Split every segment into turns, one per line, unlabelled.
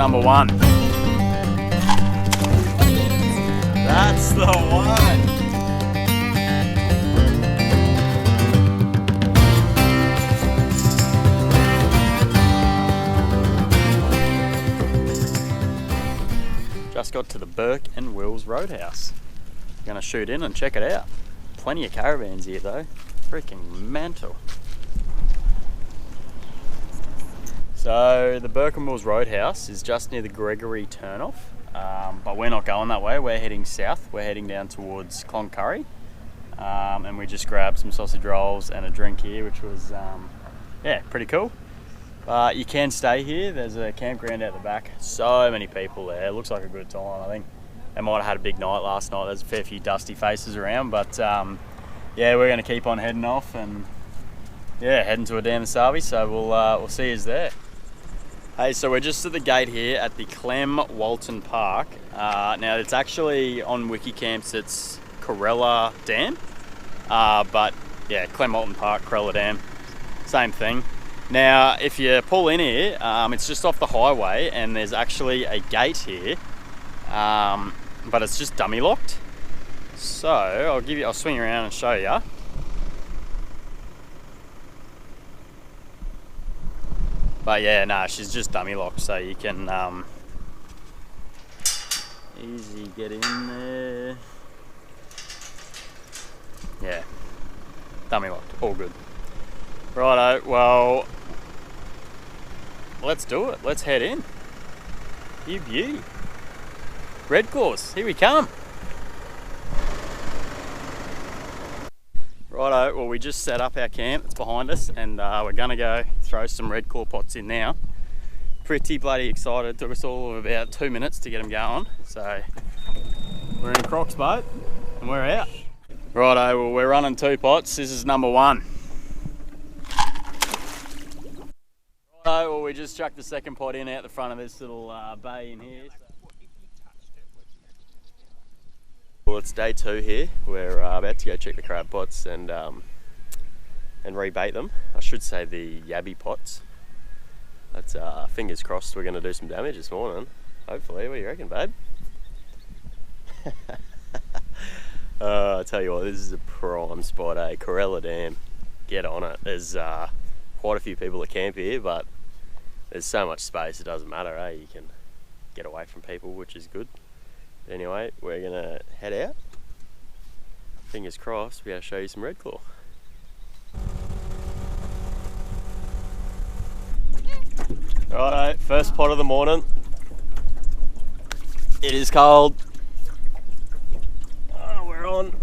number one. That's the one. Just got to the Burke and Wills Roadhouse. Gonna shoot in and check it out. Plenty of caravans here though. Freaking mental. So the Burke and Wills Roadhouse is just near the Gregory turnoff, but we're not going that way. We're heading south. We're heading down towards Cloncurry, and we just grabbed some sausage rolls and a drink here, which was yeah, pretty cool. You can stay here. There's a campground out the back. So many people there. It looks like a good time. I think they might have had a big night last night. There's a fair few dusty faces around, but yeah, we're going to keep on heading off and yeah, heading to a dam Savi. So we'll see you there. Hey, so we're just at the gate here at the Clem Walton Park. Now it's actually on Wikicamps. It's Corella Dam, but yeah, Clem Walton Park, Corella Dam, same thing. Now, if you pull in here, it's just off the highway, and there's actually a gate here, but it's just dummy locked. So I'll swing around and show you. But yeah, no, she's just dummy locked, so you can easy get in there. Yeah, dummy locked, all good. Righto, well, let's do it. Let's head in. You beauty. Red claws, here we come. Righto, well, we just set up our camp. It's behind us, and we're gonna go throw some red claw pots in now. Pretty bloody excited. It took us all of about 2 minutes to get them going. So we're in Croc's boat and we're out. Righto, well, we're running 2 pots. This is number 1. Righto, well, we just chucked the second pot in out the front of this little bay in here. Well, it's day 2 here. We're about to go check the crab pots and rebait them. I should say the yabby pots. That's fingers crossed we're going to do some damage this morning. Hopefully. What do you reckon, babe? I tell you what, this is a prime spot, eh? Corella Dam. Get on it. There's quite a few people that camp here, but there's so much space it doesn't matter, eh? You can get away from people, which is good. Anyway, we're gonna head out. Fingers crossed, we're gonna show you some red claw. Righto, first pot of the morning. It is cold. Oh, we're on.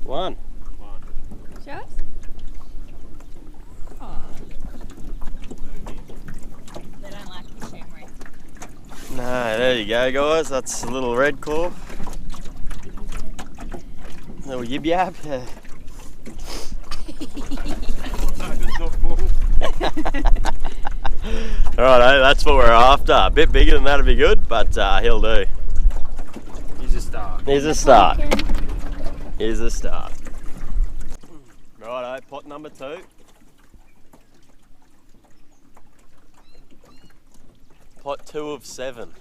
One.
Show us.
No, there you go, guys. That's a little red claw. Little yib yab. Alright, that's what we're after. A bit bigger than that'd be good, but he'll do.
Here's a start.
Here's a start. Here's a start. Righto, pot number 2. Pot 2 of 7.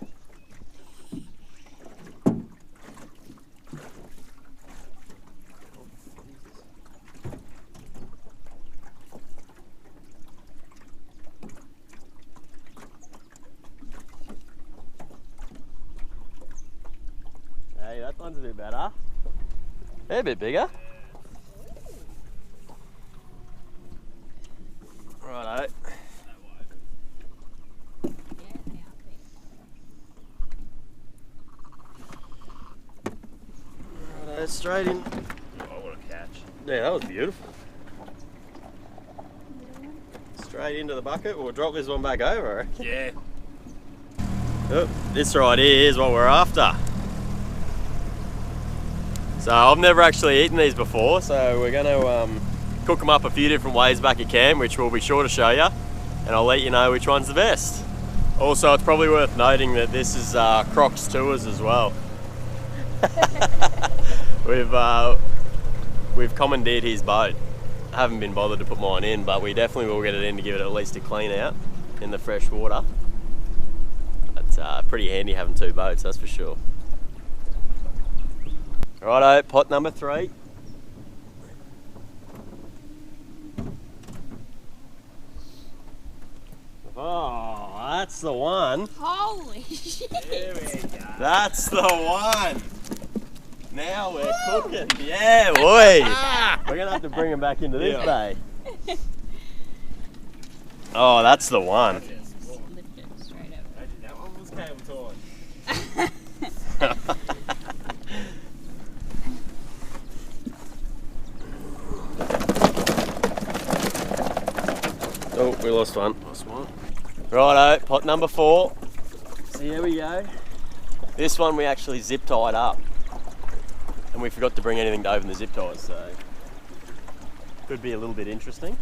Hey, that one's a bit better. They're a bit bigger. Righto. Straight in.
Oh, what a catch.
Yeah, that was beautiful. Straight into the bucket. We'll drop this one back over.
Yeah.
Oh, this right here is what we're after. So I've never actually eaten these before, so we're going to cook them up a few different ways back at camp, which we'll be sure to show you, and I'll let you know which one's the best. Also, it's probably worth noting that this is Croc's Tours as well. We've commandeered his boat.
haven't been bothered to put mine in, but we definitely will get it in to give it at least a clean out in the fresh water. It's pretty handy having 2 boats, that's for sure. Righto, pot number 3. Oh, that's the one.
Holy shit!
There we go.
That's the one. Now we're cooking. Yeah, boy. We're going to have to bring him back into this bay. Oh, that's the one.
Lift it straight over.
That one was cable torn.
Oh, we lost one. Righto, pot number 4. So here we go. This one we actually zip tied up. And we forgot to bring anything to open the zip ties, so could be a little bit interesting.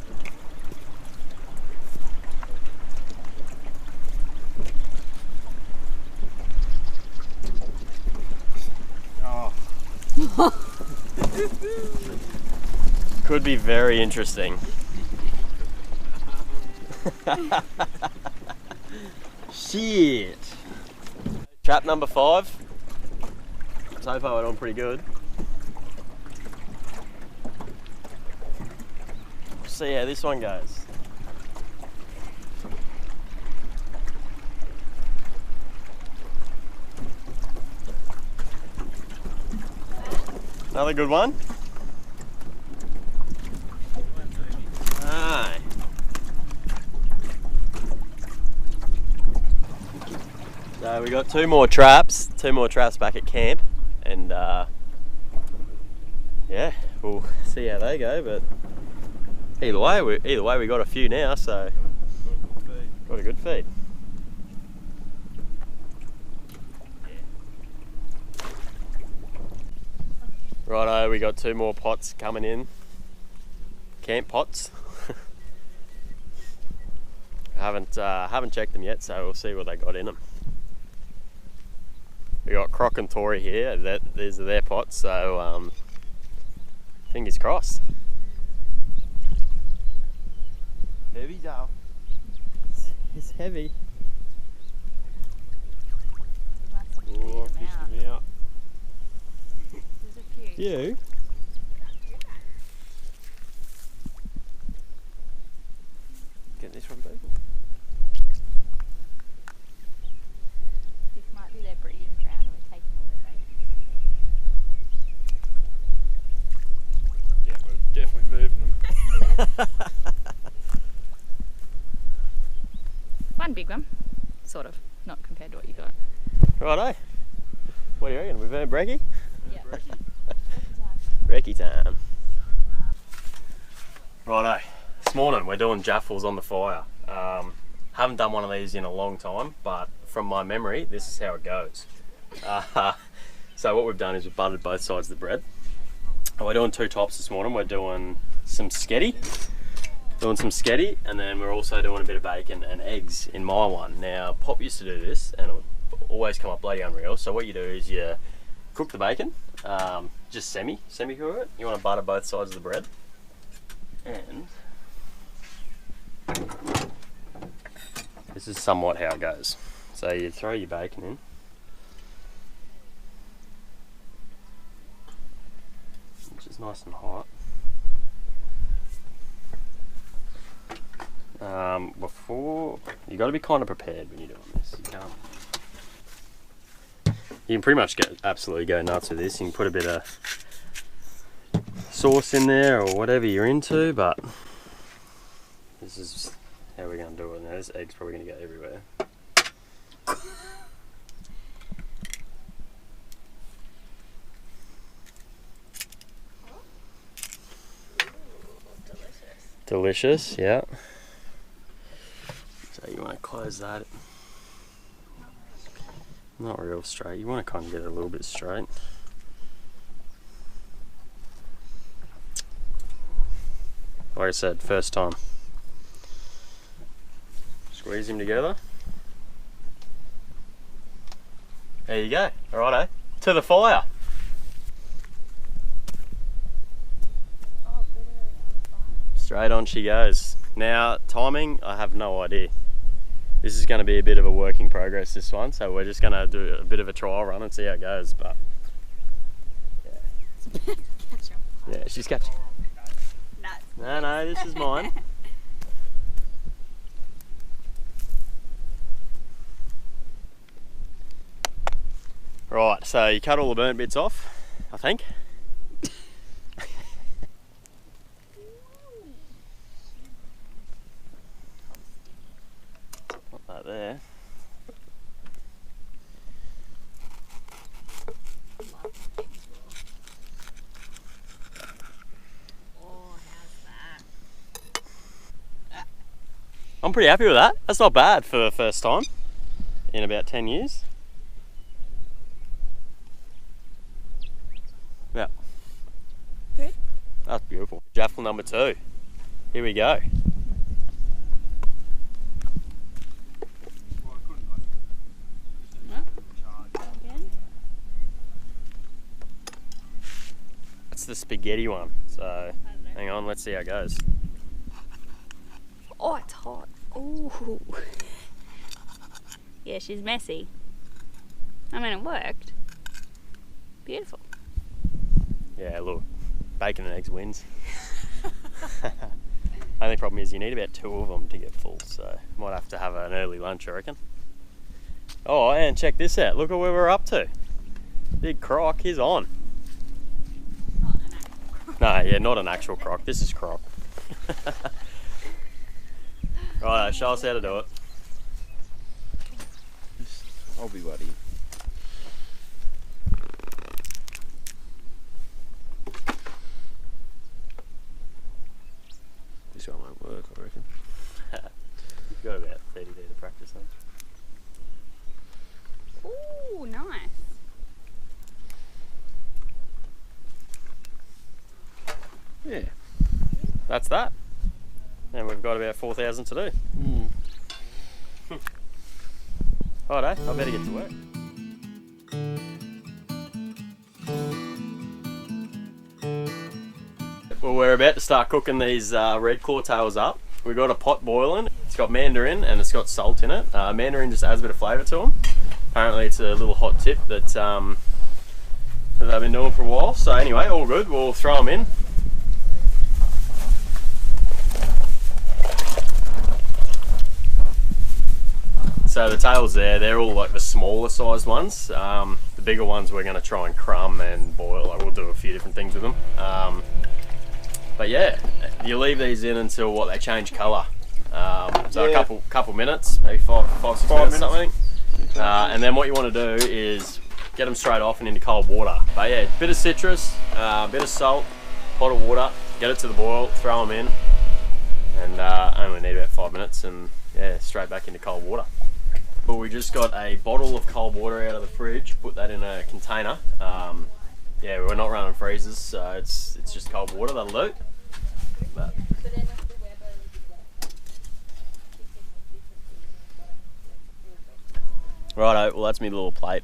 Oh.
Could be very interesting. Shit. Trap number 5. So far we're doing pretty good. See how this one goes. Another good one. Aye. So we got 2 more traps back at camp, and yeah, we'll see how they go. But either way, we got a few now, so got a good feed. Righto, we got 2 more pots coming in. Camp pots. haven't checked them yet, so we'll see what they got in them. We got Croc and Tory here. These are their pots, so fingers crossed.
Heavy down.
It's heavy.
Oh, I fished them out.
There's a few.
You? Get this one, baby.
This might be their breeding ground and we're taking all their babies.
Yeah, we're definitely moving them.
One big one, sort of, not compared to what you got.
Righto. What do you reckon? We've earned brekkie?
Yeah.
Brekkie time. Righto. This morning we're doing jaffles on the fire. Haven't done one of these in a long time, but from my memory, this is how it goes. So what we've done is we've buttered both sides of the bread. We're doing 2 tops this morning. We're doing some sketty. And then we're also doing a bit of bacon and eggs in my one. Now, Pop used to do this, and it would always come up bloody unreal. So what you do is you cook the bacon, just semi-cook it. You want to butter both sides of the bread. And this is somewhat how it goes. So you throw your bacon in. Which is nice and hot. Before, you got to be kind of prepared when you're doing this. You can pretty much absolutely go nuts with this. You can put a bit of sauce in there or whatever you're into, but this is how we're going to do it. Now this egg's probably going to go everywhere. Delicious, yeah. So you want to close that. Not real straight. You want to kind of get it a little bit straight. Like I said, first time. Squeeze them together. There you go. Alrighto. To the fire. Straight on she goes. Now, timing, I have no idea. This is going to be a bit of a work in progress, this one, so we're just going to do a bit of a trial run and see how it goes. But yeah, she's catching. No, this is mine. Right, so you cut all the burnt bits off, I think. Put that there. I'm pretty happy with that. That's not bad for the first time in about 10 years. Yeah.
Good.
That's beautiful. Jaffle number 2. Here we go.
Again.
That's the spaghetti one. So hang on, let's see how it goes.
Oh, it's hot. Ooh. Yeah, she's messy. I mean, it worked. Beautiful.
Yeah, look, bacon and eggs wins. Only problem is you need about 2 of them to get full, so might have to have an early lunch, I reckon. Oh, and check this out. Look at where we're up to. Big croc, he's on.
Not an actual croc.
No, yeah, not an actual croc. This is croc. Right, show us how to do it.
I'll be buddy. This one won't work, I reckon.
You've got about 30 days to practice that.
Ooh, nice.
Yeah.
That's that. And we've got about 4,000 to do. Righto, I better get to work. Well, we're about to start cooking these red claw tails up. We've got a pot boiling. It's got mandarin and it's got salt in it. Mandarin just adds a bit of flavour to them. Apparently it's a little hot tip that, that they've been doing for a while. So anyway, all good. We'll throw them in. So the tails there, they're all like the smaller sized ones. The bigger ones we're going to try and crumb and boil. Like, we'll do a few different things with them. But yeah, you leave these in until what, they change colour. So
Yeah.
a couple minutes, maybe five, 6 minutes, something. And then what you want to do is get them straight off and into cold water. But yeah, bit of citrus, bit of salt, pot of water, get it to the boil, throw them in, and only need about 5 minutes, and yeah, straight back into cold water. But we just got a bottle of cold water out of the fridge, put that in a container. Yeah, we're not running freezers, so it's just cold water, that'll do. But righto, well that's my little plate.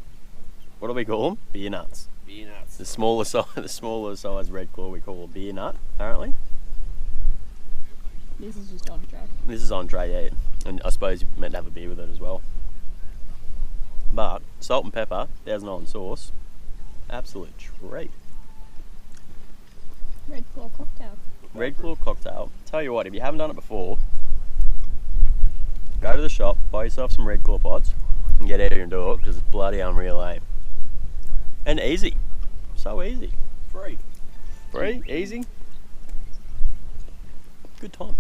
What do we call them? Beer nuts.
Beer nuts.
The smaller size red claw we call a beer nut, apparently.
This is just entree.
This is entree, yeah. And I suppose you're meant to have a beer with it as well. But salt and pepper, 1,000 sauce, absolute treat.
Red claw cocktail.
Red claw cocktail. Tell you what, if you haven't done it before, go to the shop, buy yourself some red claw pods, and get out here and do it, because it's bloody unreal, eh? And easy. So easy.
Free.
Free, easy. Good time.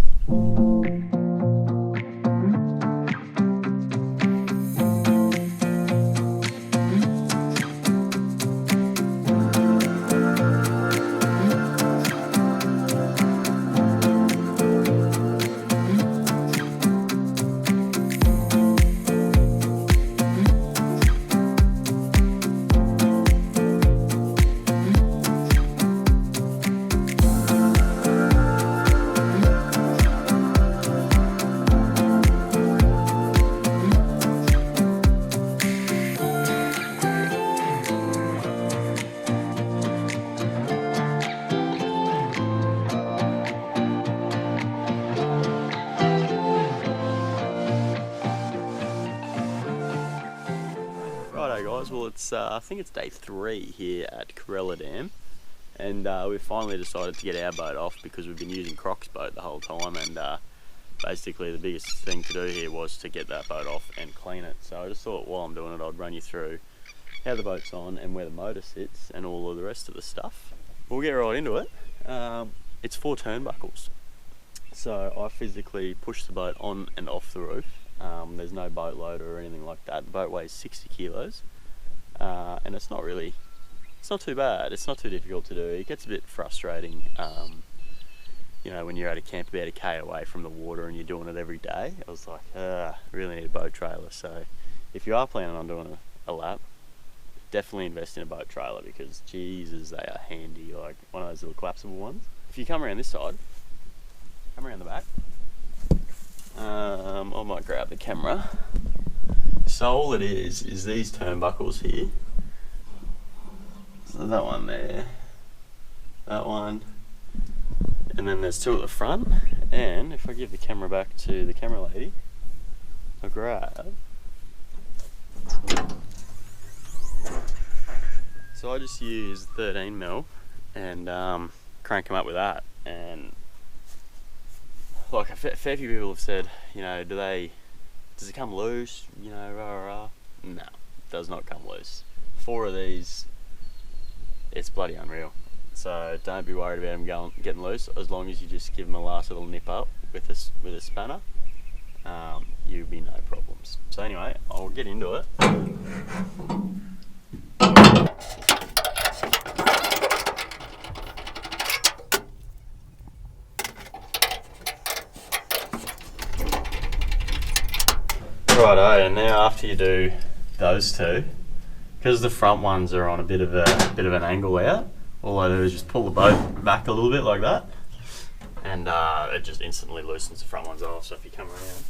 Well, it's I think it's day 3 here at Corella Dam, and we've finally decided to get our boat off because we've been using Croc's boat the whole time, and basically the biggest thing to do here was to get that boat off and clean it. So I just thought while I'm doing it I'd run you through how the boat's on and where the motor sits and all of the rest of the stuff. We'll get right into it. It's 4 turnbuckles. So I physically push the boat on and off the roof. There's no boat loader or anything like that. The boat weighs 60 kilos and it's not too bad. It's not too difficult to do. It gets a bit frustrating you know, when you're at a camp about a K away from the water and you're doing it every day. I was like, really need a boat trailer. So if you are planning on doing a lap, definitely invest in a boat trailer because Jesus, they are handy, like one of those little collapsible ones. If you come around this side, come around the back, I might grab the camera. So all it is these turnbuckles here. So that one there, that one, and then there's 2 at the front. And if I give the camera back to the camera lady, I'll grab. So I just use 13mm and crank them up with that. And like a fair few people have said, you know, does it come loose? You know, rah rah rah. No, it does not come loose. 4 of these, it's bloody unreal. So don't be worried about them getting loose, as long as you just give them a last little nip up with a spanner. You'll be no problems. So anyway, I'll get into it. Righto, and now after you do those 2, because the front ones are on a bit of an angle out, all I do is just pull the boat back a little bit like that, and it just instantly loosens the front ones off. So if you come around,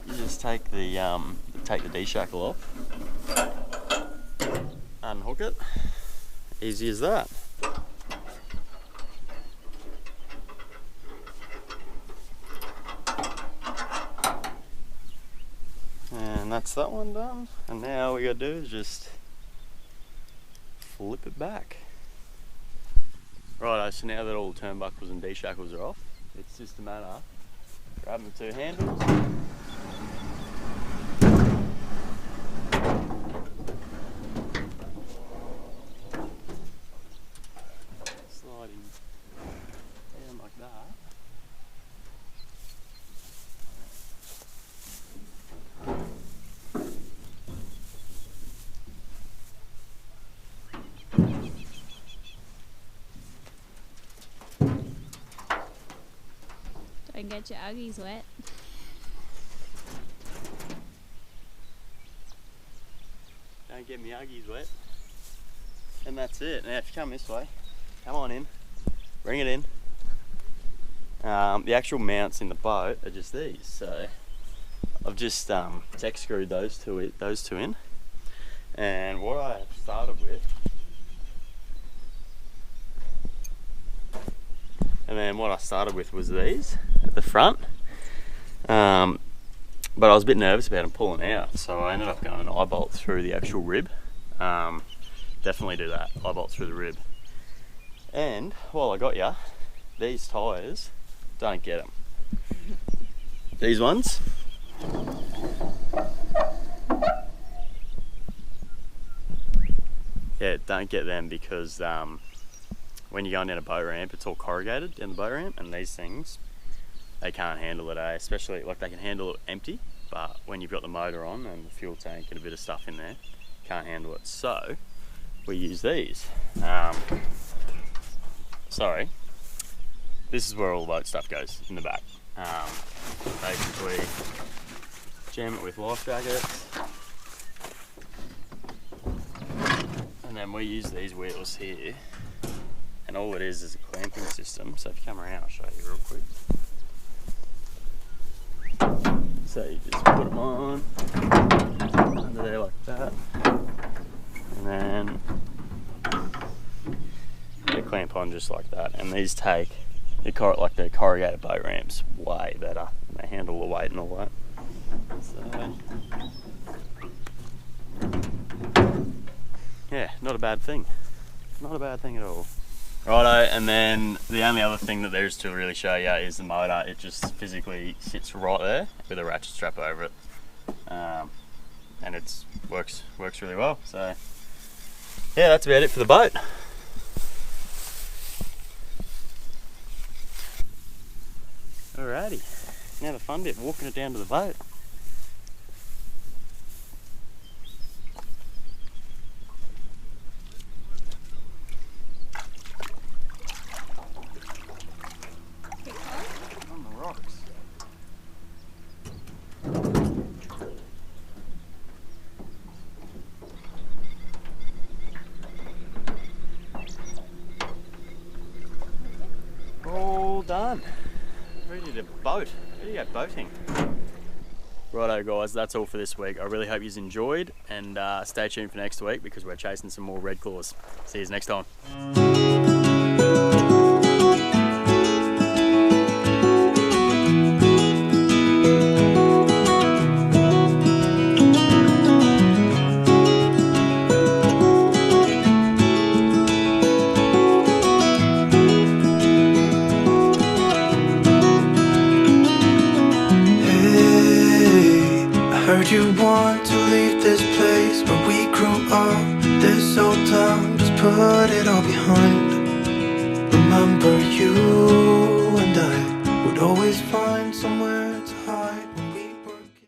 you just take the D-shackle off, unhook it, easy as that. And that's that one done. And now all we gotta do is just flip it back. Righto, so now that all the turnbuckles and D-shackles are off, it's just a matter of grabbing the 2 handles, sliding down like that.
Don't get your Uggies wet.
Don't get me Uggies wet. And that's it. Now if you come this way, come on in, bring it in. The actual mounts in the boat are just these. So I've just tech screwed those two in. And what I started with, was these at the front, but I was a bit nervous about them pulling out, so I ended up going eye bolt through the actual rib. Definitely do that, eye bolt through the rib. And while I got ya, these tyres, don't get them. These ones, yeah, don't get them because when you're going down a boat ramp, it's all corrugated down the boat ramp, and these things, they can't handle it, especially, like, they can handle it empty, but when you've got the motor on and the fuel tank and a bit of stuff in there, can't handle it. So we use these. Sorry, this is where all the boat stuff goes, in the back. Basically jam it with life jackets, and then we use these wheels here. And all it is a clamping system. So if you come around, I'll show you real quick. So you just put them on under there like that, and then they clamp on just like that. And these take the corrugated boat ramps way better. They handle the weight and all that. So Yeah, not a bad thing. Not a bad thing at all. Righto, and then the only other thing that there is to really show you is the motor. It just physically sits right there with a ratchet strap over it, and it works really well. So yeah, that's about it for the boat. Alrighty, now the fun bit, walking it down to the boat. On the rocks. All done. Ready to boat. Ready to go boating. Righto guys, that's all for this week. I really hope you've enjoyed, and stay tuned for next week because we're chasing some more red claws. See you next time.
Heard you want to leave this place where we grew up. This old town, just put it all behind. Remember you and I would always find somewhere to hide.